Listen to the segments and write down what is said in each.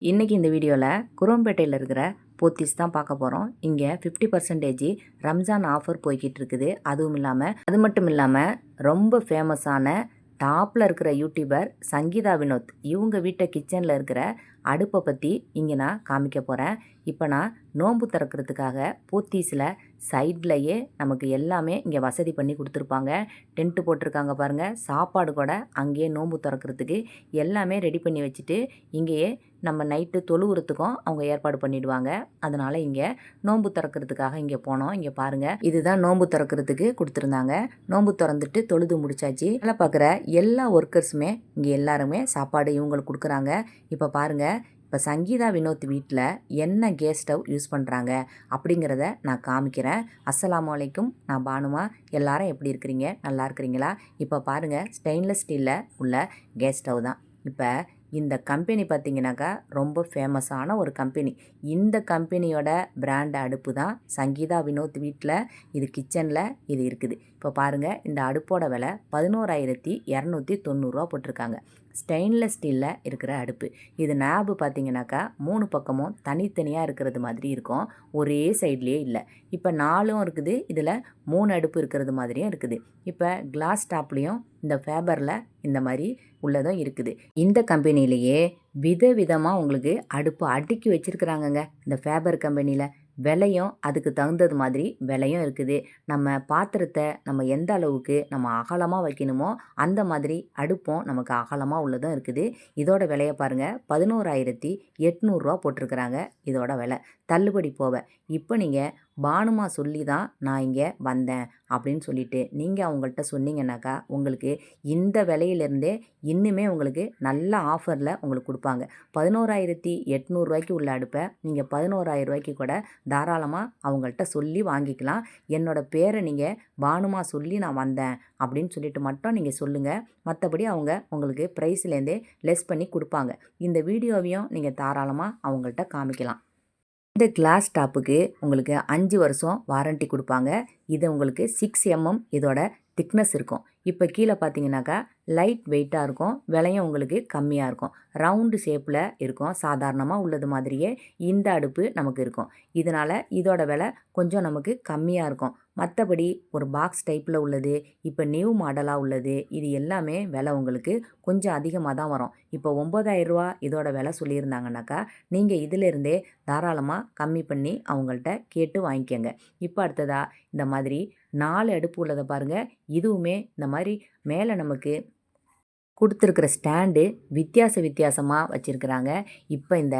இன்றைக்கி இந்த வீடியோவில் குரோம்பேட்டையில் இருக்கிற போத்தீஸ் தான் பார்க்க போகிறோம். இங்கே 50% ரம்ஜான் ஆஃபர் போய்கிட்டு இருக்குது. அது மட்டும் இல்லாமல் ரொம்ப ஃபேமஸான டாப்பில் இருக்கிற யூடியூபர் சங்கீதா வினோத் இவங்க வீட்டை கிச்சனில் இருக்கிற அடுப்பை பற்றி இங்கே நான் காமிக்க போகிறேன். இப்போ நான் நோன்பு திறக்கிறதுக்காக போத்தீஸில் சைட்லையே நமக்கு எல்லாமே இங்கே வசதி பண்ணி கொடுத்துருப்பாங்க. டென்ட்டு போட்டிருக்காங்க பாருங்கள். சாப்பாடு கூட அங்கேயே நோன்பு திறக்கிறதுக்கு எல்லாமே ரெடி பண்ணி வச்சுட்டு இங்கேயே நம்ம நைட்டு தொழுவுறதுக்கும் அவங்க ஏற்பாடு பண்ணிவிடுவாங்க. அதனால் இங்கே நோன்பு திறக்கிறதுக்காக இங்கே போனோம். இங்கே பாருங்கள், இதுதான் நோன்பு திறக்கிறதுக்கு கொடுத்துருந்தாங்க. நோன்பு திறந்துட்டு தொழுது முடிச்சாச்சு. வேலை பார்க்குற எல்லா ஒர்க்கர்ஸுமே இங்கே எல்லாருமே சாப்பாடு இவங்களுக்கு கொடுக்குறாங்க. இப்போ பாருங்கள், இப்போ சங்கீதா வினோத் வீட்டில் என்ன கேஸ் ஸ்டவ் யூஸ் பண்ணுறாங்க அப்படிங்கிறத நான் காமிக்கிறேன். அஸ்ஸலாமு அலைக்கும், நான் பானுமா. எல்லாரும் எப்படி இருக்கிறீங்க? நல்லா இருக்கிறீங்களா? இப்போ பாருங்கள், ஸ்டெயின்லெஸ் ஸ்டீலில் உள்ள கேஸ் ஸ்டவ் தான். இப்போ இந்த கம்பெனி பார்த்திங்கனாக்கா ரொம்ப ஃபேமஸான ஒரு கம்பெனி. இந்த கம்பெனியோட பிராண்ட் அடுப்பு தான் சங்கீதா வினோத் வீட்டில் இது கிச்சனில் இது இருக்குது. இப்போ பாருங்கள், இந்த அடுப்போட விலை 11,290 போட்டிருக்காங்க. ஸ்டெயின்லெஸ் ஸ்டீலில் இருக்கிற அடுப்பு. இது நாபு பார்த்திங்கனாக்கா 3 பக்கமும் தனித்தனியாக இருக்கிறது மாதிரி இருக்கும், ஒரே சைட்லேயே இல்லை. இப்போ 4 இருக்குது, இதில் 3 அடுப்பு இருக்கிறது மாதிரியும் இருக்குது. இப்போ கிளாஸ் டாப்லேயும் இந்த ஃபேபரில் இந்த மாதிரி உள்ளதும் இருக்குது. இந்த கம்பெனிலேயே விதவிதமாக உங்களுக்கு அடுப்பு அடுக்கி வச்சுருக்குறாங்கங்க. இந்த ஃபேபர் கம்பெனியில் விலையும் அதுக்கு தகுந்தது மாதிரி விலையும் இருக்குது. நம்ம பாத்திரத்தை நம்ம எந்த அளவுக்கு நம்ம அகலமாக வைக்கணுமோ அந்த மாதிரி அடுப்பும் நமக்கு அகலமாக உள்ளதும் இருக்குது. இதோட விலையை பாருங்கள், 11,800 போட்டிருக்கிறாங்க. இதோட விலை தள்ளுபடி போக. இப்போ நீங்கள் பானுமா சொல்லி தான் நான் இங்கே வந்தேன் அப்படின்னு சொல்லிட்டு நீங்கள் அவங்கள்ட்ட சொன்னீங்கன்னாக்கா உங்களுக்கு இந்த விலையிலேருந்தே இன்னுமே உங்களுக்கு நல்ல ஆஃபரில் உங்களுக்கு கொடுப்பாங்க. 11,800 உள்ள அடுப்பை நீங்கள் 11,000 கூட தாராளமாக அவங்கள்ட்ட சொல்லி வாங்கிக்கலாம். என்னோடய பேரை நீங்கள் பானுமா சொல்லி நான் வந்தேன் அப்படின்னு சொல்லிட்டு மட்டும் நீங்கள் சொல்லுங்கள். மற்றபடி அவங்க உங்களுக்கு ப்ரைஸ்லேருந்தே லெஸ் பண்ணி கொடுப்பாங்க. இந்த வீடியோவையும் நீங்கள் தாராளமாக அவங்கள்ட்ட காமிக்கலாம். இந்த கிளாஸ் டாப்புக்கு உங்களுக்கு 5 வருஷம் வாரண்ட்டி கொடுப்பாங்க. இது உங்களுக்கு 6 mm இதோட திக்னஸ் இருக்கும். இப்போ கீழே பார்த்தீங்கன்னாக்கா லைட் வெயிட்டாக இருக்கும், விலையும் உங்களுக்கு கம்மியாக இருக்கும். ரவுண்டு ஷேப்பில் இருக்கும். சாதாரணமாக உள்ளது மாதிரியே இந்த அடுப்பு நமக்கு இருக்கும். இதனால் இதோட விலை கொஞ்சம் நமக்கு கம்மியாக இருக்கும். மற்றபடி ஒரு பாக்ஸ் டைப்பில் உள்ளது, இப்போ நியூ மாடலாக உள்ளது, இது எல்லாமே விலை உங்களுக்கு கொஞ்சம் அதிகமாக தான் வரும். இப்போ 9,000 இதோட விலை சொல்லியிருந்தாங்கனாக்கா நீங்கள் இதிலேருந்தே தாராளமாக கம்மி பண்ணி அவங்கள்ட்ட கேட்டு வாங்கிக்கோங்க. இப்போ அடுத்ததாக இந்த மாதிரி 4 அடுப்பு உள்ளதை பாருங்கள். இதுவுமே இந்த மாதிரி மேலே நமக்கு கொடுத்துருக்கிற ஸ்டாண்டு வித்தியாசமாக வச்சுருக்குறாங்க. இப்போ இந்த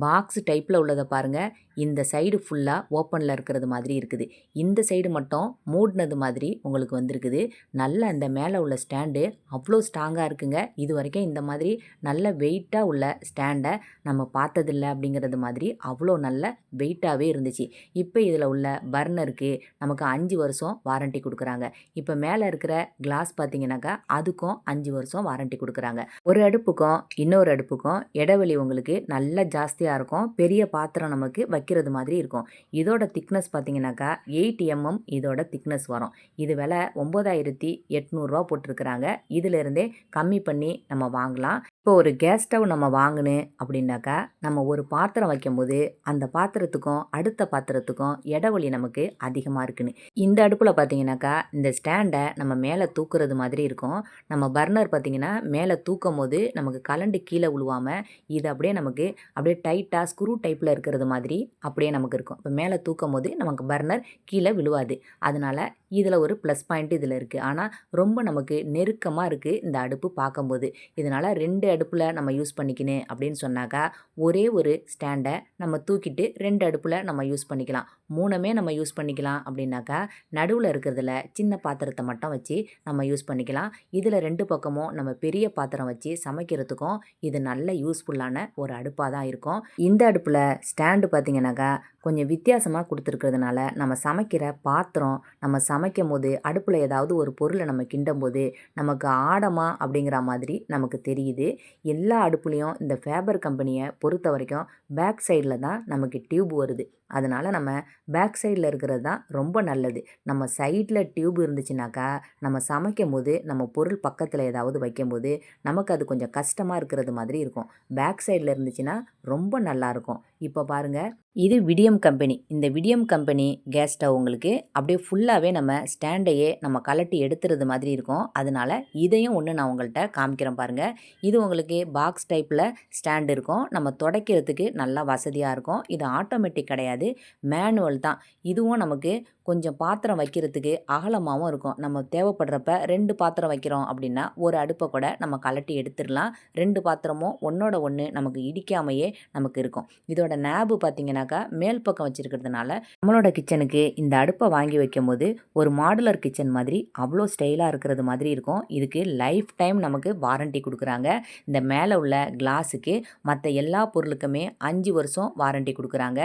பாக்ஸ் டைப்பில் உள்ளதை பாருங்கள். இந்த சைடு ஃபுல்லாக ஓப்பனில் இருக்கிறது மாதிரி இருக்குது. இந்த சைடு மட்டும் மூடினது மாதிரி உங்களுக்கு வந்திருக்குது. நல்ல இந்த மேலே உள்ள ஸ்டாண்டு அவ்வளோ ஸ்ட்ராங்காக இருக்குங்க. இது வரைக்கும் இந்த மாதிரி நல்ல வெயிட்டாக உள்ள ஸ்டாண்டை நம்ம பார்த்ததில்ல அப்படிங்கிறது மாதிரி அவ்வளோ நல்ல வெயிட்டாகவே இருந்துச்சு. இப்போ இதில் உள்ள பர்னருக்கு நமக்கு 5 வருஷம் வாரண்ட்டி கொடுக்குறாங்க. இப்போ மேலே இருக்கிற கிளாஸ் பார்த்திங்கனாக்கா அதுக்கும் 5 வருஷம் வாரண்ட்டி கொடுக்குறாங்க. ஒரு அடுப்புக்கும் இன்னொரு அடுப்புக்கும் இடைவெளி உங்களுக்கு நல்லா ஜாஸ்தியாக இருக்கும். பெரிய பாத்திரம் நமக்கு வைக்கிறது மாதிரி இருக்கும். இதோட திக்னஸ் பார்த்தீங்கன்னாக்கா 8 mm இதோட திக்னஸ் வரும். இது விலை 9,800 போட்டிருக்கிறாங்க. இதிலிருந்தே கம்மி பண்ணி நம்ம வாங்கலாம். இப்போ ஒரு கேஸ் ஸ்டவ் நம்ம வாங்கணும் அப்படின்னாக்கா நம்ம ஒரு பாத்திரம் வைக்கும்போது அந்த பாத்திரத்துக்கும் அடுத்த பாத்திரத்துக்கும் இடைவெளி நமக்கு அதிகமாக இருக்குன்னு. இந்த அடுப்பில் பார்த்தீங்கன்னாக்கா இந்த ஸ்டாண்டை நம்ம மேலே தூக்குறது மாதிரி இருக்கும். நம்ம பர்னர் பார்த்திங்கன்னா மேலே தூக்கும் போது நமக்கு கலண்டு கீழே விழுவாமல் இது அப்படியே டைட்டாக ஸ்க்ரூ டைப்பில் இருக்கிறது மாதிரி அப்படியே நமக்கு இருக்கும். இப்போ மேலே தூக்கும் போது நமக்கு பர்னர் கீழே விழுவாது. அதனால் இதில் ஒரு ப்ளஸ் பாயிண்ட் இதில் இருக்குது. ஆனால் ரொம்ப நமக்கு நெருக்கமாக இருக்குது இந்த அடுப்பு பார்க்கும்போது. இதனால் 2 அடுப்பில் நம்ம யூஸ் பண்ணிக்கணும் அப்படின்னு சொன்னாக்கா ஒரே ஒரு ஸ்டாண்டை நம்ம தூக்கிட்டு 2 அடுப்பில் நம்ம யூஸ் பண்ணிக்கலாம். 3மே நம்ம யூஸ் பண்ணிக்கலாம். அப்படின்னாக்கா நடுவில் இருக்கிறதுல சின்ன பாத்திரத்தை மட்டும் வச்சு நம்ம யூஸ் பண்ணிக்கலாம். இதில் 2 பக்கமும் நம்ம பெரிய பாத்திரம் வச்சு சமைக்கிறதுக்கும் இது நல்ல யூஸ்ஃபுல்லான ஒரு அடுப்பாக தான் இருக்கும். இந்த அடுப்பில் ஸ்டாண்டு பார்த்திங்கனாக்கா கொஞ்சம் வித்தியாசமாக கொடுத்துருக்கிறதுனால நம்ம சமைக்கிற பாத்திரம் நம்ம சமைக்கும் போது அடுப்பில் ஏதாவது ஒரு பொருளை நம்ம கிண்டும் போது நமக்கு ஆடமா அப்படிங்கிற மாதிரி நமக்கு தெரியுது. எல்லா அடுப்புலேயும் இந்த ஃபேபர் கம்பெனியை பொறுத்த வரைக்கும் பேக் சைடில் தான் நமக்கு டியூப் வருது. அதனால் நம்ம பேக் சைடில் இருக்கிறது தான் ரொம்ப நல்லது. நம்ம சைடில் டியூப் இருந்துச்சுனாக்கா நம்ம சமைக்கும் போது நம்ம பொருள் பக்கத்தில் ஏதாவது வைக்கும்போது நமக்கு அது கொஞ்சம் கஷ்டமாக இருக்கிறது மாதிரி இருக்கும். பேக் சைடில் இருந்துச்சுன்னா ரொம்ப நல்லாயிருக்கும். இப்போ பாருங்கள், இது விடியம் கம்பெனி. இந்த விடியம் கம்பெனி கேஸ் ஸ்டவ் உங்களுக்கு அப்படியே ஃபுல்லாகவே நம்ம ஸ்டாண்டையே நம்ம கலட்டி எடுத்துறது மாதிரி இருக்கும். அதனால் இதையும் ஒன்று நான் உங்கள்கிட்ட காமிக்கிறேன் பாருங்கள். இது உங்களுக்கு பாக்ஸ் டைப்பில் ஸ்டாண்ட் இருக்கும். நம்ம துடைக்கிறதுக்கு நல்லா வசதியாக இருக்கும். இது ஆட்டோமேட்டிக் கிடையாது, மேனுவல் தான். இதுவும் நமக்கு கொஞ்சம் பாத்திரம் வைக்கிறதுக்கு அகலமாகவும் இருக்கும். நம்ம தேவைப்படுறப்ப 2 பாத்திரம் வைக்கிறோம் அப்படின்னா ஒரு அடுப்பை கூட நம்ம கலட்டி எடுத்துடலாம். 2 பாத்திரமும் ஒன்றோட ஒன்று நமக்கு இடிக்காமையே நமக்கு இருக்கும். இதோட நேபு பார்த்தீங்கன்னாக்கா மேல் பக்கம் வச்சுருக்கிறதுனால நம்மளோட கிச்சனுக்கு இந்த அடுப்பை வாங்கி வைக்கும்போது ஒரு மாடுலர் கிச்சன் மாதிரி அவ்வளோ ஸ்டைலாக இருக்கிறது மாதிரி இருக்கும். இதுக்கு லைஃப் டைம் நமக்கு வாரண்டி கொடுக்குறாங்க. இந்த மேலே உள்ள கிளாஸுக்கு மற்ற எல்லா பொருளுக்குமே 5 வருஷம் வாரண்டி கொடுக்குறாங்க.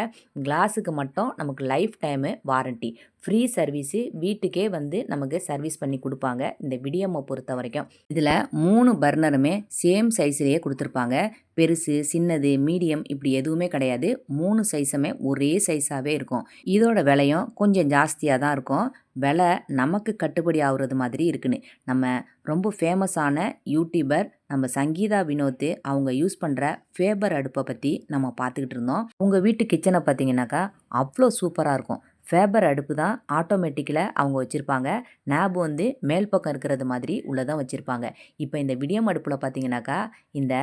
கிளாஸுக்கு மட்டும் நமக்கு life time warranty. Free service வீட்டுக்கே வந்து நமக்கு சர்வீஸ் பண்ணி கொடுப்பாங்க இந்த விடியம்மை பொறுத்த வரைக்கும். இதில் 3 பர்னருமே சேம் சைஸ்லேயே கொடுத்துருப்பாங்க. பெருசு, சின்னது, மீடியம் இப்படி எதுவுமே கிடையாது. 3 சைஸுமே ஒரே சைஸாகவே இருக்கும். இதோட விலையும் கொஞ்சம் ஜாஸ்தியாக தான் இருக்கும். விலை நமக்கு கட்டுப்படி ஆகுறது மாதிரி இருக்குன்னு நம்ம ரொம்ப ஃபேமஸான யூடியூபர் நம்ம சங்கீதா வினோத் அவங்க யூஸ் பண்ணுற ஃபேபர் அடுப்பை பற்றி நம்ம பார்த்துக்கிட்டு இருந்தோம். உங்கள் வீட்டு கிச்சனை பார்த்தீங்கன்னாக்கா அவ்வளோ சூப்பராக இருக்கும். ஃபேபர் அடுப்பு தான் ஆட்டோமேட்டிக்கில் அவங்க வச்சுருப்பாங்க. நேபு வந்து மேல் பக்கம் இருக்கிறது மாதிரி உள்ளதான் வச்சுருப்பாங்க. இப்போ இந்த விடியம் அடுப்பில் பார்த்தீங்கன்னாக்கா இந்த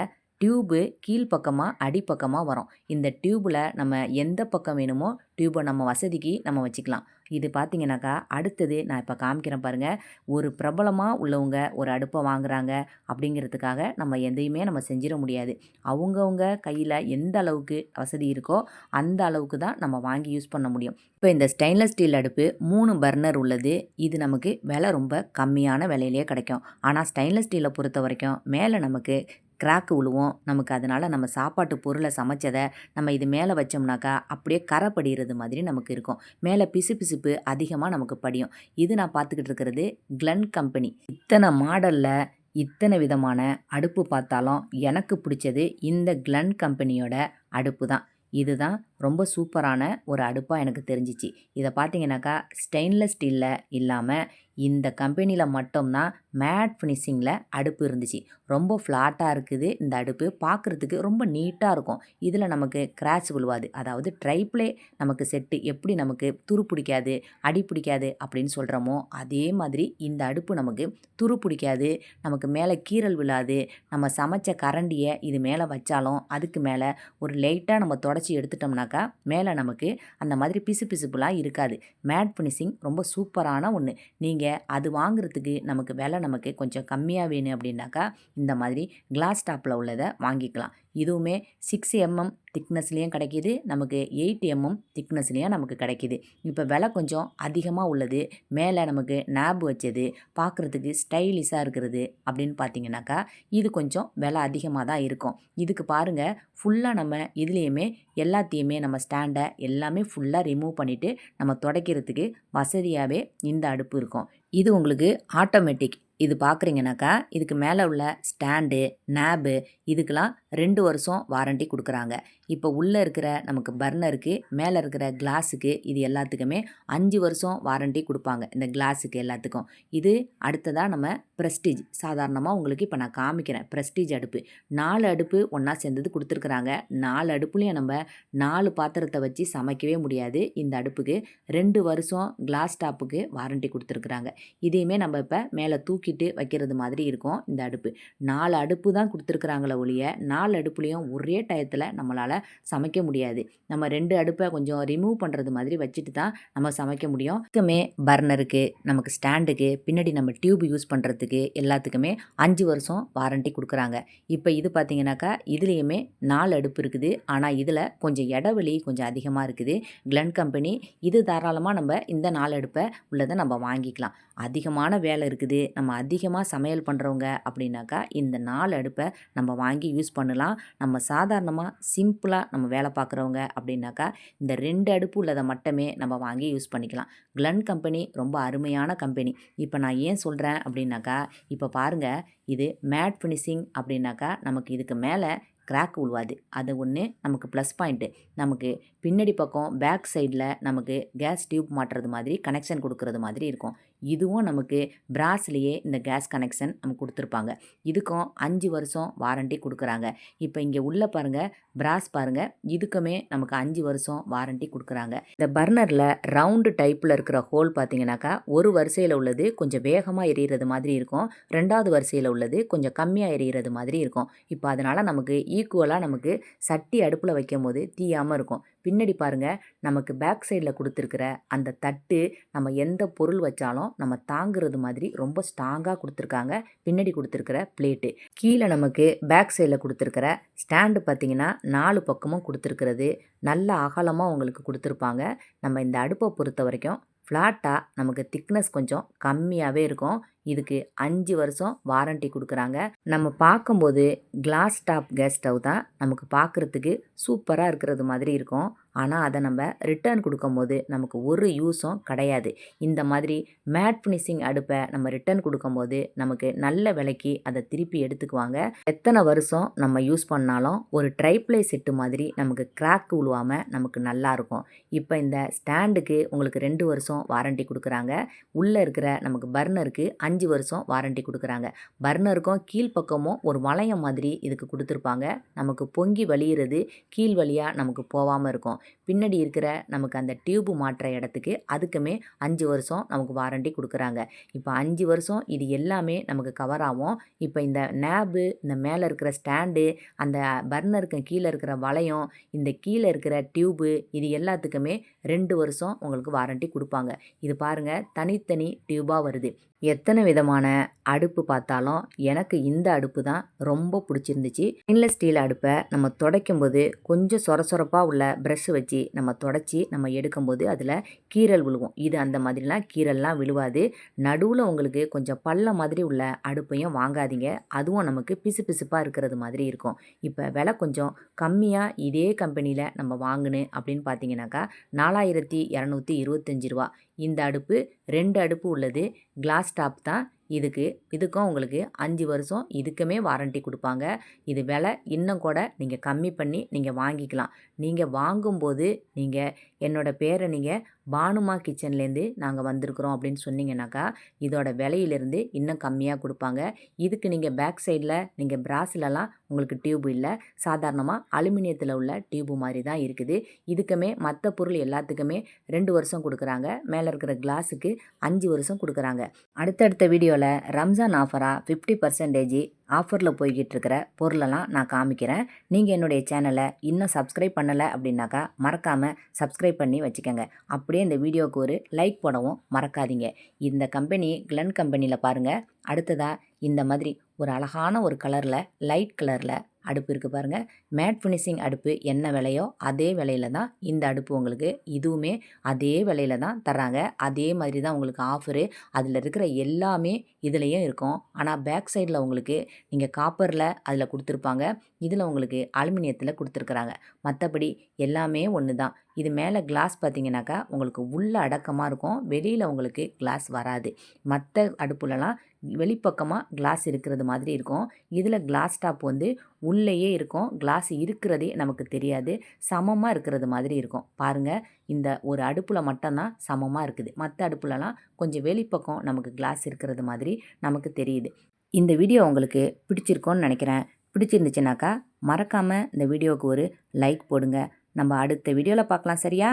டியூபு கீழ்ப்பக்கமாக அடிப்பக்கமாக வரும். இந்த டியூப்பில் நம்ம எந்த பக்கம் வேணுமோ டியூப்பை நம்ம வசதிக்கு நம்ம வச்சுக்கலாம். இது பார்த்தீங்கன்னாக்கா அடுத்தது நான் இப்போ காமிக்கிறேன் பாருங்கள். ஒரு பிரபலமாக உள்ளவங்க ஒரு அடுப்பை வாங்குகிறாங்க அப்படிங்கிறதுக்காக நம்ம எதையுமே நம்ம செஞ்சிட முடியாது. அவங்கவுங்க கையில் எந்த அளவுக்கு வசதி இருக்கோ அந்த அளவுக்கு தான் நம்ம வாங்கி யூஸ் பண்ண முடியும். இப்போ இந்த ஸ்டெயின்லெஸ் ஸ்டீல் அடுப்பு 3 பர்னர் உள்ளது. இது நமக்கு விலை ரொம்ப கம்மியான விலையிலே கிடைக்கும். ஆனால் ஸ்டெயின்லெஸ் ஸ்டீலை பொறுத்த வரைக்கும் மேலே நமக்கு கிராக்கு விழுவும். நமக்கு அதனால் நம்ம சாப்பாட்டு பொருளை சமைச்சதை நம்ம இது மேலே வச்சோம்னாக்கா அப்படியே கரை படிகிறது மாதிரி நமக்கு இருக்கும். மேலே பிசு பிசுப்பு அதிகமாக நமக்கு படியும். இது நான் பார்த்துக்கிட்டு இருக்கிறது கிளன் கம்பெனி. இத்தனை மாடலில் இத்தனை விதமான அடுப்பு பார்த்தாலும் எனக்கு பிடிச்சது இந்த கிளன் கம்பெனியோட அடுப்பு தான். இதுதான் ரொம்ப சூப்பரான ஒரு அடுப்பாக எனக்கு தெரிஞ்சிச்சு. இதை பார்த்தீங்கன்னாக்கா ஸ்டெயின்லெஸ் ஸ்டீலில் இல்லாமல் இந்த கம்பெனியில் மட்டும்தான் மேட் ஃபினிஷிங்கில் அடுப்பு இருந்துச்சு. ரொம்ப ஃப்ளாட்டாக இருக்குது இந்த அடுப்பு. பார்க்குறதுக்கு ரொம்ப நீட்டாக இருக்கும். இதில் நமக்கு கிராச் விழுவாது. அதாவது ட்ரைப்ளே நமக்கு செட்டு எப்படி நமக்கு துரு பிடிக்காது, அடி பிடிக்காது அப்படின்னு சொல்கிறோமோ அதே மாதிரி இந்த அடுப்பு நமக்கு துரு பிடிக்காது, நமக்கு மேலே கீறல் விழாது. நம்ம சமைச்ச கரண்டியை இது மேலே வச்சாலும் அதுக்கு மேலே ஒரு லைட்டாக நம்ம தொடச்சி எடுத்துட்டோம்னாக்கா மேலே நமக்கு அந்த மாதிரி பிசு பிசுப்புலாம் இருக்காது. மேட் ஃபினிஷிங் ரொம்ப சூப்பரான ஒன்று. நீங்கள் அது வாங்குறதுக்கு நமக்கு விலை நமக்கு கொஞ்சம் கம்மியாக வேணும் அப்படின்னாக்கா இந்த மாதிரி கிளாஸ் டாப்பில் உள்ளதை வாங்கிக்கலாம். இதுவுமே 6 mm திக்னஸ்லேயும் கிடைக்கிது, நமக்கு 8 mm திக்னஸ்லேயும் நமக்கு கிடைக்கிது. இப்போ விலை கொஞ்சம் அதிகமாக உள்ளது, மேலே நமக்கு நேபு வச்சது, பார்க்குறதுக்கு ஸ்டைலிஷாக இருக்கிறது அப்படின்னு பார்த்தீங்கன்னாக்கா இது கொஞ்சம் விலை அதிகமாக தான் இருக்கும். இதுக்கு பாருங்கள், ஃபுல்லாக நம்ம இதுலேயுமே எல்லாத்தையுமே நம்ம ஸ்டாண்டை எல்லாமே ஃபுல்லாக ரிமூவ் பண்ணிவிட்டு நம்ம துடைக்கிறதுக்கு வசதியாகவே இந்த அடுப்பு இருக்கும். இது உங்களுக்கு ஆட்டோமேட்டிக். இது பார்க்குறீங்கனாக்கா இதுக்கு மேலே உள்ள ஸ்டாண்டு, நேபு இதுக்கெலாம் 2 வருஷம் வாரண்டி கொடுக்குறாங்க. இப்போ உள்ளே இருக்கிற நமக்கு பர்னருக்கு மேலே இருக்கிற கிளாஸுக்கு இது எல்லாத்துக்குமே 5 வருஷம் வாரண்டி கொடுப்பாங்க. இந்த கிளாஸுக்கு எல்லாத்துக்கும். இது அடுத்ததாக நம்ம ப்ரெஸ்டீஜ். சாதாரணமாக உங்களுக்கு இப்போ நான் காமிக்கிறேன். ப்ரெஸ்டீஜ் அடுப்பு 4 அடுப்பு ஒன்றா சேர்ந்தது கொடுத்துருக்குறாங்க. 4 அடுப்புலையும் நம்ம 4 பாத்திரத்தை வச்சு சமைக்கவே முடியாது. இந்த அடுப்புக்கு 2 வருஷம் கிளாஸ் டாப்புக்கு வாரண்டி கொடுத்துருக்குறாங்க. இதையுமே நம்ம இப்போ மேலே தூக்கிட்டு வைக்கிறது மாதிரி இருக்கும். இந்த அடுப்பு 4 அடுப்பு தான் கொடுத்துருக்குறாங்களே ஒழிய 4 அடுப்புலையும் ஒரே டயத்தில் நம்மளால் சமைக்க முடியாது. நம்ம 2 அடுப்பை கொஞ்சம் ரிமூவ் பண்ணுறது மாதிரி வச்சுட்டு தான் நம்ம சமைக்க முடியும். இதுக்குமே பர்னருக்கு, நமக்கு ஸ்டாண்டுக்கு, பின்னாடி நம்ம டியூப் யூஸ் பண்ணுறதுக்கு எல்லாத்துக்குமே 5 வருஷம் வாரண்டி கொடுக்குறாங்க. இப்போ இது பார்த்தீங்கன்னாக்கா இதுலேயுமே 4 அடுப்பு இருக்குது. ஆனால் இதில் கொஞ்சம் இடைவெளி கொஞ்சம் அதிகமாக இருக்குது. கிளன் கம்பெனி இது தாராளமாக நம்ம இந்த 4 அடுப்பை உள்ளதை நம்ம வாங்கிக்கலாம். அதிகமான வேலை இருக்குது, நம்ம அதிகமாக சமையல் பண்ணுறவங்க அப்படின்னாக்கா இந்த 4 அடுப்பை நம்ம வாங்கி யூஸ் பண்ணலாம். நம்ம சாதாரணமாக சிம்பிளாக நம்ம வேலை பார்க்குறவங்க அப்படின்னாக்கா இந்த 2 அடுப்பு உள்ளதை மட்டுமே நம்ம வாங்கி யூஸ் பண்ணிக்கலாம். கிளன் கம்பெனி ரொம்ப அருமையான கம்பெனி. இப்போ நான் ஏன் சொல்கிறேன் அப்படின்னாக்கா, இப்போ பாருங்கள், இது மேட் ஃபினிஷிங் அப்படின்னாக்கா நமக்கு இதுக்கு மேலே கிராக் உழுவாது. அது ஒன்று நமக்கு ப்ளஸ் பாயிண்ட்டு. நமக்கு பின்னாடி பக்கம் பேக் சைடில் நமக்கு கேஸ் டியூப் மாட்டுறது மாதிரி கனெக்ஷன் கொடுக்குறது மாதிரி இருக்கும். இதுவும் நமக்கு பிராஸ்லேயே இந்த கேஸ் கனெக்ஷன் நமக்கு கொடுத்துருப்பாங்க. இதுக்கும் 5 வருஷம் வாரண்ட்டி கொடுக்குறாங்க. இப்போ இங்கே உள்ள பாருங்கள், பிராஸ் பாருங்கள், இதுக்குமே நமக்கு 5 வருஷம் வாரண்ட்டி கொடுக்குறாங்க. இந்த பர்னரில் ரவுண்டு டைப்பில் இருக்கிற ஹோல் பார்த்தீங்கன்னாக்கா ஒரு வரிசையில் உள்ளது கொஞ்சம் வேகமாக எரியிறது மாதிரி இருக்கும். 2வது வரிசையில் உள்ளது கொஞ்சம் கம்மியாக எரியிறது மாதிரி இருக்கும். இப்போ அதனால் நமக்கு ஈக்குவலாக நமக்கு சட்டி அடுப்பில் வைக்கும் போது தீயாமல் இருக்கும். பின்னாடி பாருங்கள், நமக்கு பேக் சைடில் கொடுத்துருக்கிற அந்த தட்டு நம்ம எந்த பொருள் வச்சாலும் நம்ம தாங்குறது மாதிரி ரொம்ப ஸ்ட்ராங்காக கொடுத்துருக்காங்க. பின்னாடி கொடுத்துருக்கிற பிளேட்டு கீழே நமக்கு பேக் சைடில் கொடுத்துருக்கிற ஸ்டாண்டு பார்த்திங்கன்னா 4 பக்கமும் கொடுத்துருக்கிறது நல்ல அகலமாக உங்களுக்கு கொடுத்துருப்பாங்க. நம்ம இந்த அடுப்பை பொறுத்த வரைக்கும் ஃப்ளாட்டாக நமக்கு திக்னஸ் கொஞ்சம் கம்மியாகவே இருக்கும். இதுக்கு 5 வருஷம் வாரண்ட்டி கொடுக்குறாங்க. நம்ம பார்க்கும்போது கிளாஸ் டாப் கேஸ் ஸ்டவ் தான் நமக்கு பார்க்குறதுக்கு சூப்பராக இருக்கிறது மாதிரி இருக்கும். ஆனால் அதை நம்ம ரிட்டர்ன் கொடுக்கும்போது நமக்கு ஒரு யூஸும் கிடையாது. இந்த மாதிரி மேட் ஃபினிஷிங் அடுப்பை நம்ம ரிட்டர்ன் கொடுக்கும்போது நமக்கு நல்ல விலைக்கு அதை திருப்பி எடுத்துக்குவாங்க. எத்தனை வருஷம் நம்ம யூஸ் பண்ணாலும் ஒரு ட்ரைப்ளை செட்டு மாதிரி நமக்கு கிராக் விழுவாமல் நமக்கு நல்லாயிருக்கும். இப்போ இந்த ஸ்டாண்டுக்கு உங்களுக்கு 2 வருஷம் வாரண்ட்டி கொடுக்குறாங்க. உள்ளே இருக்கிற நமக்கு பர்னருக்கு 5 வருஷம் வாரண்ட்டி கொடுக்குறாங்க. பர்னருக்கும் கீழ்ப்பக்கமும் ஒரு வளையம் மாதிரி இதுக்கு கொடுத்துருப்பாங்க. நமக்கு பொங்கி வழியிறது கீழ் வழியாக நமக்கு போகாமல் இருக்கும். பின்னாடி இருக்கிற நமக்கு அந்த டியூப்பு மாட்டுற இடத்துக்கு அதுக்குமே 5 வருஷம் நமக்கு வாரண்ட்டி கொடுக்குறாங்க. இப்போ 5 வருஷம் இது எல்லாமே நமக்கு கவர் ஆகும். இப்போ இந்த நேபு, இந்த மேலே இருக்கிற ஸ்டாண்டு, அந்த பர்னருக்கு கீழே இருக்கிற வளையம், இந்த கீழே இருக்கிற டியூப்பு, இது எல்லாத்துக்குமே 2 வருஷம் உங்களுக்கு வாரண்ட்டி கொடுப்பாங்க. இது பாருங்கள், தனித்தனி டியூபாக வருது. எத்தனை விதமான அடுப்பு பார்த்தாலும் எனக்கு இந்த அடுப்பு தான் ரொம்ப பிடிச்சிருந்துச்சு. ஸ்டெயின்லெஸ் ஸ்டீல் அடுப்பை நம்ம துடைக்கும்போது கொஞ்சம் சொரசொரப்பாக உள்ள ப்ரஷ் வச்சு நம்ம துடைச்சி நம்ம எடுக்கும்போது அதில் கீறல் விழுவும். இது அந்த மாதிரிலாம் கீறல்லாம் விழுவாது. நடுவில் உங்களுக்கு கொஞ்சம் பள்ளம் மாதிரி உள்ள அடுப்பையும் வாங்காதீங்க. அதுவும் நமக்கு பிசு பிசுப்பாக இருக்கிறது மாதிரி இருக்கும். இப்போ விலை கொஞ்சம் கம்மியாக இதே கம்பெனியில் நம்ம வாங்கினேன் அப்படின்னு பார்த்தீங்கன்னாக்கா 4225 ரூபா. இந்த அடுப்பு 2 அடுப்பு உள்ளது. கிளாஸ் டாப் தான். இதுக்கும் உங்களுக்கு 5 வருஷம் இதுக்குமே வாரண்ட்டி கொடுப்பாங்க. இது விலை இன்னும் கூட நீங்கள் கம்மி பண்ணி நீங்கள் வாங்கிக்கலாம். நீங்கள் வாங்கும்போது நீங்கள் என்னோட பேரை நீங்கள் பானுமா கிச்சன்லேருந்து நாங்கள் வந்திருக்கிறோம் அப்படின்னு சொன்னீங்கன்னாக்கா இதோட விலையிலேருந்து இன்னும் கம்மியாக கொடுப்பாங்க. இதுக்கு நீங்கள் பேக் சைடில் நீங்கள் பிராஸ்லலாம் உங்களுக்கு டியூப் இல்லை, சாதாரணமாக அலுமினியத்தில் உள்ள டியூப்பு மாதிரி தான் இருக்குது. இதுக்குமே மற்ற பொருள் எல்லாத்துக்குமே 2 வருஷம் கொடுக்குறாங்க. மேலே இருக்கிற கிளாஸுக்கு 5 வருஷம் கொடுக்குறாங்க. அடுத்தடுத்த வீடியோவில் ரம்ஜான் ஆஃபராக 50% ஆஃபரில் போய்கிட்டு இருக்கிற பொருளெல்லாம் நான் காமிக்கிறேன். நீங்கள் என்னுடைய சேனலை இன்னும் சப்ஸ்கிரைப் பண்ணலை அப்படின்னாக்கா மறக்காமல் சப்ஸ்கிரைப் பண்ணி வச்சுக்கோங்க. அப்படியே இந்த வீடியோவுக்கு ஒரு லைக் போடவும் மறக்காதீங்க. இந்த கம்பெனி கிளன் கம்பெனியில் பாருங்கள். அடுத்ததாக இந்த மாதிரி ஒரு அழகான ஒரு கலரில் லைட் கலரில் அடுப்பு இருக்குது பாருங்கள். மேட் ஃபினிஷிங் அடுப்பு என்ன விலையோ அதே விலையில தான் இந்த அடுப்பு உங்களுக்கு இதுவுமே அதே விலையில தான் தர்றாங்க. அதே மாதிரி தான் உங்களுக்கு ஆஃபரு. அதில் இருக்கிற எல்லாமே இதுலேயும் இருக்கும். ஆனால் பேக் சைடில் உங்களுக்கு நீங்கள் காப்பரில் அதில் கொடுத்துருப்பாங்க. இதில் உங்களுக்கு அலுமினியத்தில் கொடுத்துருக்குறாங்க. மற்றபடி எல்லாமே ஒன்று தான். இது மேலே கிளாஸ் பார்த்தீங்கன்னாக்கா உங்களுக்கு உள்ள அடக்கமாக இருக்கும். வெளியில் உங்களுக்கு கிளாஸ் வராது. மற்ற அடுப்புலலாம் வெளிப்பக்கமாக கிளாஸ் இருக்கிறது மாதிரி இருக்கும். இதில் கிளாஸ் டாப் வந்து உள்ளேயே இருக்கும். கிளாஸ் இருக்கிறதே நமக்கு தெரியாது. சமமாக இருக்கிறது மாதிரி இருக்கும். பாருங்கள், இந்த ஒரு அடுப்பில் மட்டும்தான் சமமாக இருக்குது. மற்ற அடுப்புலலாம் கொஞ்சம் வெளிப்பக்கம் நமக்கு கிளாஸ் இருக்கிறது மாதிரி நமக்கு தெரியுது. இந்த வீடியோ உங்களுக்கு பிடிச்சிருக்கோன்னு நினைக்கிறேன். பிடிச்சிருந்துச்சுனாக்கா மறக்காமல் இந்த வீடியோவுக்கு ஒரு லைக் போடுங்க. நம்ம அடுத்த வீடியோவில் பார்க்கலாம். சரியா?